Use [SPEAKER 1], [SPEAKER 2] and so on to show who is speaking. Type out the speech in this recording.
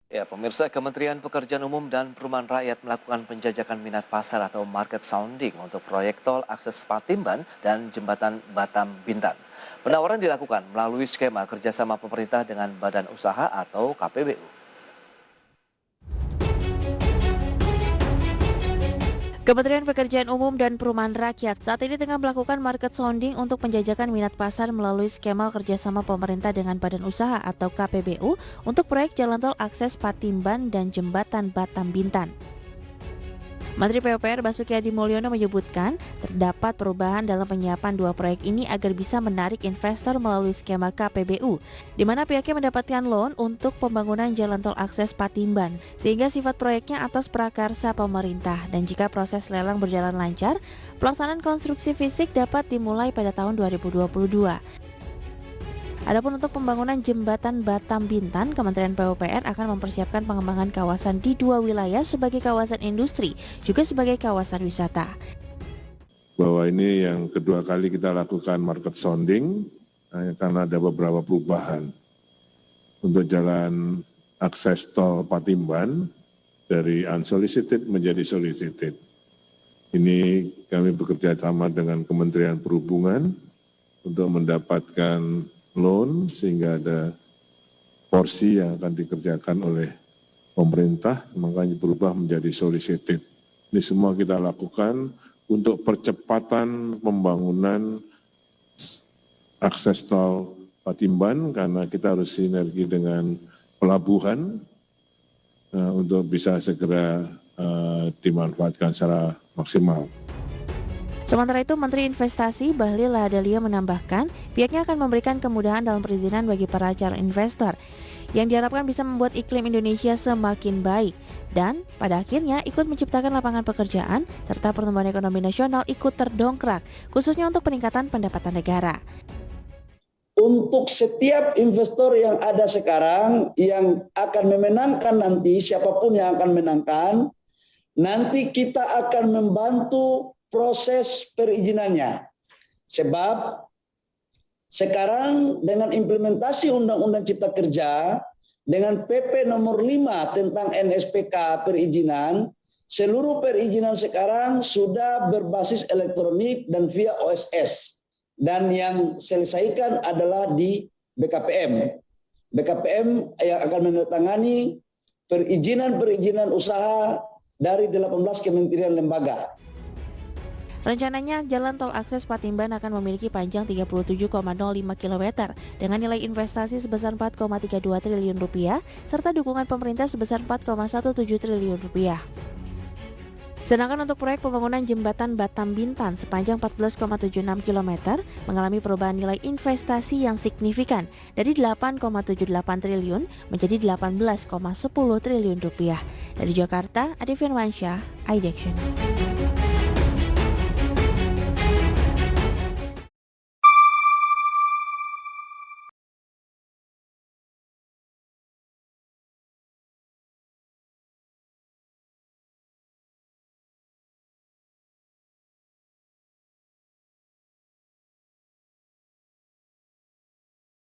[SPEAKER 1] Ya, pemirsa, Kementerian Pekerjaan Umum dan Perumahan Rakyat melakukan penjajakan minat pasar atau market sounding untuk proyek tol akses Patimban dan jembatan Batam Bintan. Penawaran dilakukan melalui skema kerjasama pemerintah dengan badan usaha atau KPBU.
[SPEAKER 2] Kementerian Pekerjaan Umum dan Perumahan Rakyat saat ini tengah melakukan market sounding untuk penjajakan minat pasar melalui skema kerjasama pemerintah dengan Badan Usaha atau KPBU untuk proyek jalan tol akses Patimban dan jembatan Batam Bintan. Menteri PUPR Basuki Hadi Mulyono menyebutkan terdapat perubahan dalam penyiapan dua proyek ini agar bisa menarik investor melalui skema KPBU, di mana pihaknya mendapatkan loan untuk pembangunan jalan tol akses Patimban, sehingga sifat proyeknya atas prakarsa pemerintah dan jika proses lelang berjalan lancar, pelaksanaan konstruksi fisik dapat dimulai pada tahun 2022. Adapun untuk pembangunan jembatan Batam Bintan, Kementerian PUPR akan mempersiapkan pengembangan kawasan di dua wilayah sebagai kawasan industri, juga sebagai kawasan wisata.
[SPEAKER 3] Bahwa ini yang kedua kali kita lakukan market sounding, karena ada beberapa perubahan. Untuk jalan akses tol Patimban, dari unsolicited menjadi solicited. Ini kami bekerja sama dengan Kementerian Perhubungan untuk mendapatkan loan sehingga ada porsi yang akan dikerjakan oleh pemerintah, makanya berubah menjadi solicited. Ini semua kita lakukan untuk percepatan pembangunan akses tol Patimban karena kita harus sinergi dengan pelabuhan untuk bisa segera dimanfaatkan secara maksimal.
[SPEAKER 2] Sementara itu, Menteri Investasi Bahlil Lahadalia menambahkan, pihaknya akan memberikan kemudahan dalam perizinan bagi para calon investor, yang diharapkan bisa membuat iklim Indonesia semakin baik, dan pada akhirnya ikut menciptakan lapangan pekerjaan, serta pertumbuhan ekonomi nasional ikut terdongkrak, khususnya untuk peningkatan pendapatan negara.
[SPEAKER 4] Untuk setiap investor yang ada sekarang, yang akan memenangkan nanti, siapapun yang akan menangkan, nanti kita akan membantu proses perizinannya. Sebab sekarang dengan implementasi Undang-Undang Cipta Kerja, dengan PP nomor 5 tentang NSPK perizinan, seluruh perizinan sekarang sudah berbasis elektronik dan via OSS. Dan yang selesaikan adalah di BKPM. BKPM yang akan menandatangani perizinan usaha dari 18 kementerian lembaga.
[SPEAKER 2] Rencananya, jalan tol akses Patimban akan memiliki panjang 37,05 km dengan nilai investasi sebesar 4,32 triliun rupiah serta dukungan pemerintah sebesar 4,17 triliun rupiah. Sedangkan untuk proyek pembangunan jembatan Batam Bintan sepanjang 14,76 km mengalami perubahan nilai investasi yang signifikan dari 8,78 triliun menjadi 18,10 triliun rupiah. Dari Jakarta, Adi Firmansyah, iDaction.